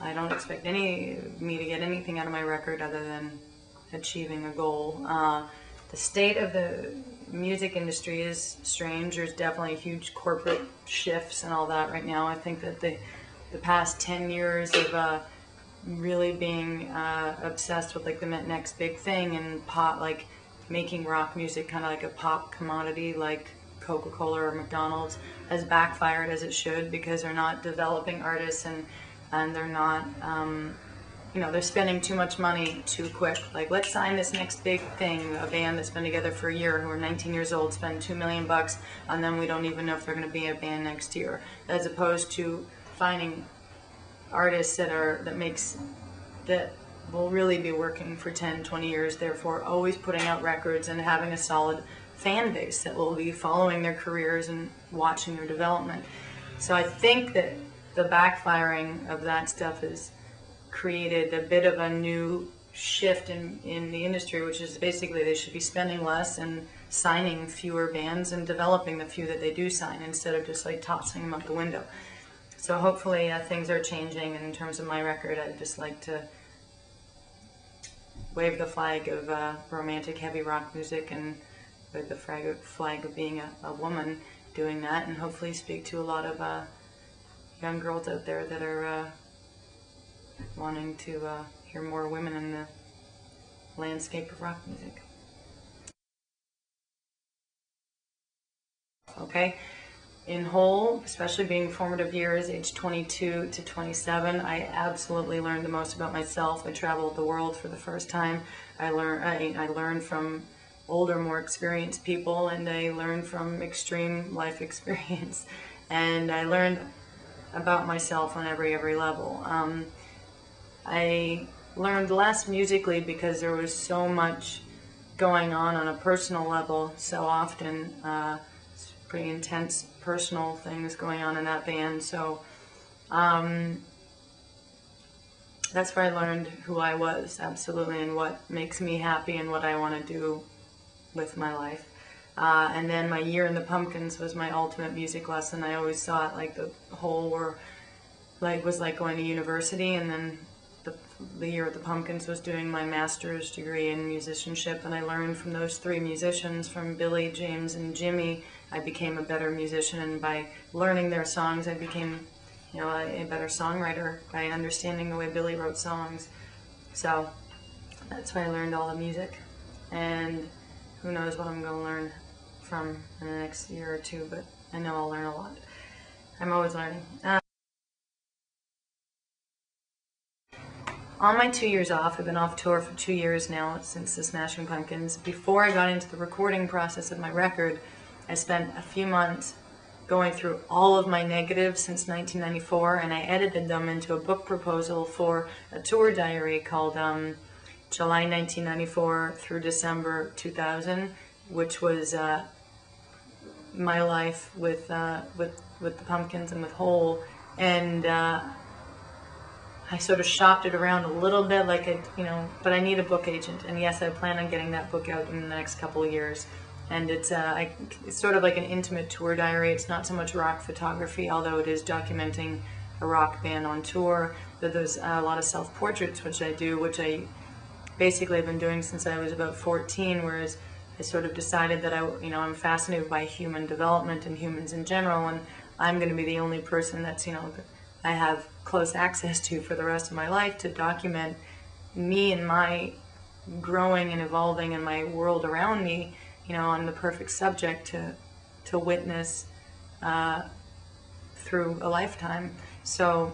I don't expect me to get anything out of my record other than achieving a goal. The state of the music industry is strange. There's definitely huge corporate shifts and all that right now. I think that the past 10 years of really being obsessed with like the next big thing and pop, like making rock music kind of like a pop commodity like Coca-Cola or McDonald's, has backfired as it should, because they're not developing artists and they're not, you know, they're spending too much money too quick. Like, let's sign this next big thing, a band that's been together for a year, who are 19 years old, spend $2 million, and then we don't even know if they're going to be a band next year. As opposed to finding artists that will really be working for 10, 20 years, therefore always putting out records and having a solid fan base that will be following their careers and watching their development. So I think that the backfiring of that stuff has created a bit of a new shift in the industry, which is basically they should be spending less and signing fewer bands and developing the few that they do sign, instead of just like tossing them out the window. So hopefully things are changing, and in terms of my record, I'd just like to wave the flag of romantic heavy rock music, and with the flag of being a woman doing that, and hopefully speak to a lot of young girls out there that are wanting to hear more women in the landscape of rock music. Okay, in whole, especially being formative years, age 22 to 27, I absolutely learned the most about myself. I traveled the world for the first time. I learned from older, more experienced people, and I learned from extreme life experience. And I learned about myself on every level. I learned less musically because there was so much going on a personal level so often. Pretty intense personal things going on in that band. So that's where I learned who I was, absolutely, and what makes me happy and what I want to do with my life. And then my year in the Pumpkins was my ultimate music lesson. I always saw it like the whole was like going to university, and then the year at the Pumpkins was doing my master's degree in musicianship, and I learned from those three musicians, from Billy, James, and Jimmy. I became a better musician, and by learning their songs, I became, you know, a better songwriter by understanding the way Billy wrote songs. So that's where I learned all the music, and who knows what I'm going to learn from in the next year or two, but I know I'll learn a lot. I'm always learning. On my 2 years off, I've been off tour for 2 years now since the Smashing Pumpkins. Before I got into the recording process of my record, I spent a few months going through all of my negatives since 1994, and I edited them into a book proposal for a tour diary called July 1994 through December 2000, which was my life with the Pumpkins and with Hole. And I sort of shopped it around a little bit, like but I need a book agent, and yes, I plan on getting that book out in the next couple of years. And it's sort of like an intimate tour diary. It's not so much rock photography, although it is documenting a rock band on tour. But there's a lot of self-portraits, which I do, which I basically have been doing since I was about 14. Whereas I sort of decided that I'm fascinated by human development and humans in general, and I'm going to be the only person that's I have close access to for the rest of my life to document me and my growing and evolving and my world around me. I'm the perfect subject to witness through a lifetime. So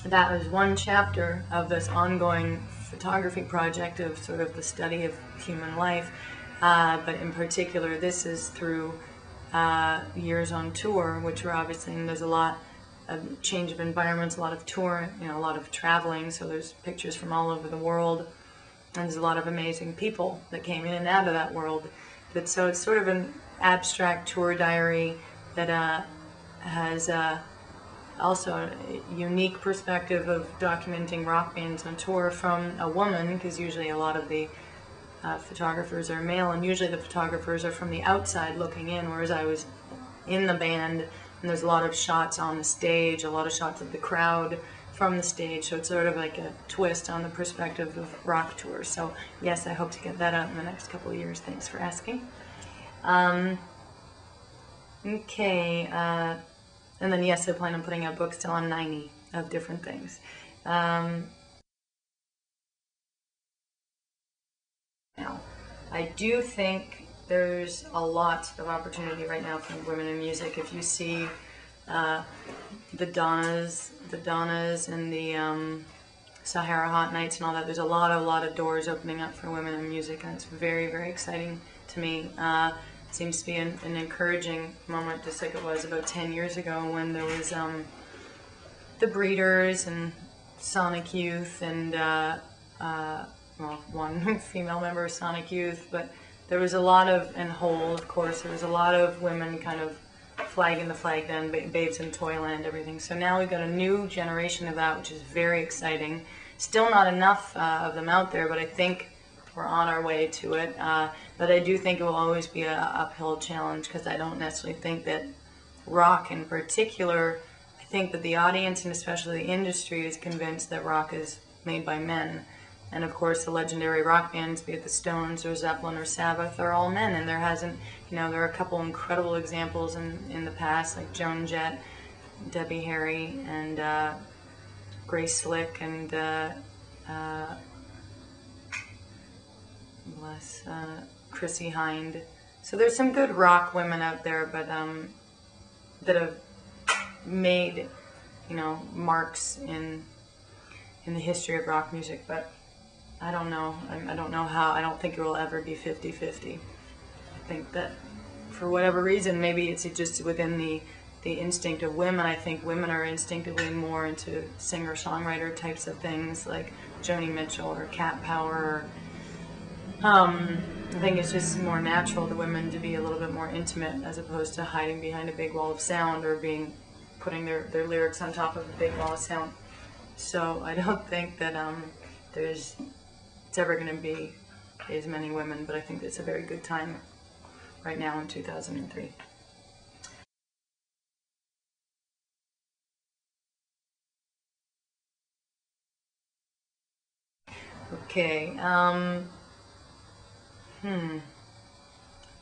that was one chapter of this ongoing photography project of sort of the study of human life. But in particular, this is through years on tour, which were obviously, and there's a lot of change of environments, a lot of touring, a lot of traveling. So there's pictures from all over the world, and there's a lot of amazing people that came in and out of that world. But so it's sort of an abstract tour diary that has also a unique perspective of documenting rock bands on tour from a woman, because usually a lot of the photographers are male, and usually the photographers are from the outside looking in, whereas I was in the band, and there's a lot of shots on the stage, a lot of shots of the crowd from the stage. So it's sort of like a twist on the perspective of rock tours. So yes, I hope to get that out in the next couple of years. Thanks for asking. Okay, and then yes, I plan on putting out books till I'm 90 of different things. Now, I do think there's a lot of opportunity right now for women in music. If you see the Donnas and the Sahara Hot Nights and all that, there's a lot of doors opening up for women in music, and it's very, very exciting to me. It seems to be an encouraging moment, just like it was about 10 years ago when there was the Breeders and Sonic Youth and well, one female member of Sonic Youth, but there was a lot of, and Hole, of course, there was a lot of women kind of flagging the flag then, Babes in Toyland, everything. So now we've got a new generation of that, which is very exciting. Still not enough of them out there, but I think we're on our way to it. But I do think it will always be an uphill challenge, because I don't necessarily think that rock in particular, I think that the audience and especially the industry is convinced that rock is made by men. And of course, the legendary rock bands, be it the Stones or Zeppelin or Sabbath, are all men. And there hasn't, you know, there are a couple incredible examples in the past, like Joan Jett, Debbie Harry, and Grace Slick, and Chrissy Hind. So there's some good rock women out there, but that have made, you know, marks in the history of rock music. But I don't know. I don't know how. I don't think it will ever be 50-50. I think that for whatever reason, maybe it's just within the instinct of women. I think women are instinctively more into singer-songwriter types of things, like Joni Mitchell or Cat Power. I think it's just more natural to women to be a little bit more intimate, as opposed to hiding behind a big wall of sound or putting their lyrics on top of a big wall of sound. So I don't think that it's ever going to be as many women, but I think it's a very good time right now in 2003. Okay,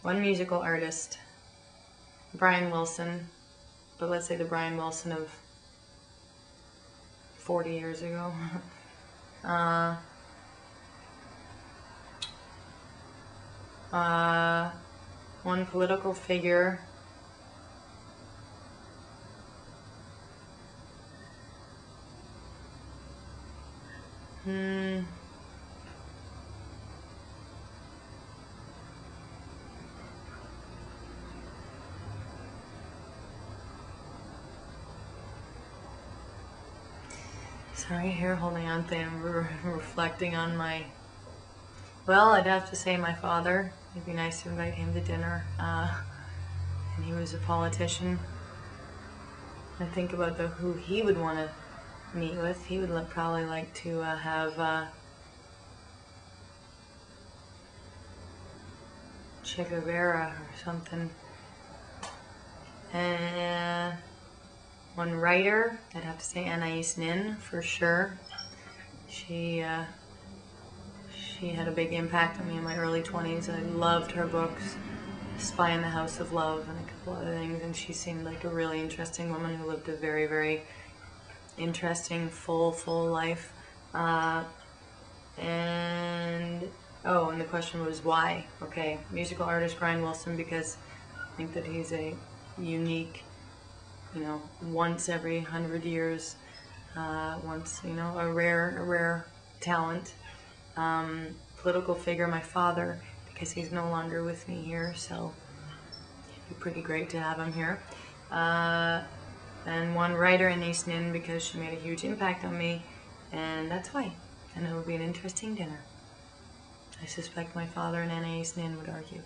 one musical artist, Brian Wilson, but let's say the Brian Wilson of 40 years ago. One political figure. Sorry, here, holding on thing. I'm reflecting on my. Well, I'd have to say my father. It'd be nice to invite him to dinner. And he was a politician. I think about who he would want to meet with. He would probably like to have Che Guevara or something. And one writer, I'd have to say Anais Nin for sure. She had a big impact on me in my early 20s. I loved her books, Spy in the House of Love and a couple other things, and she seemed like a really interesting woman who lived a very, very interesting, full life. And the question was why? Okay, musical artist Brian Wilson, because I think that he's a unique, once every 100 years, a rare talent. Political figure, my father, because he's no longer with me here, so it'd be pretty great to have him here. And one writer, Anais Nin, because she made a huge impact on me, and that's why. And it will be an interesting dinner. I suspect my father and Anais Nin would argue.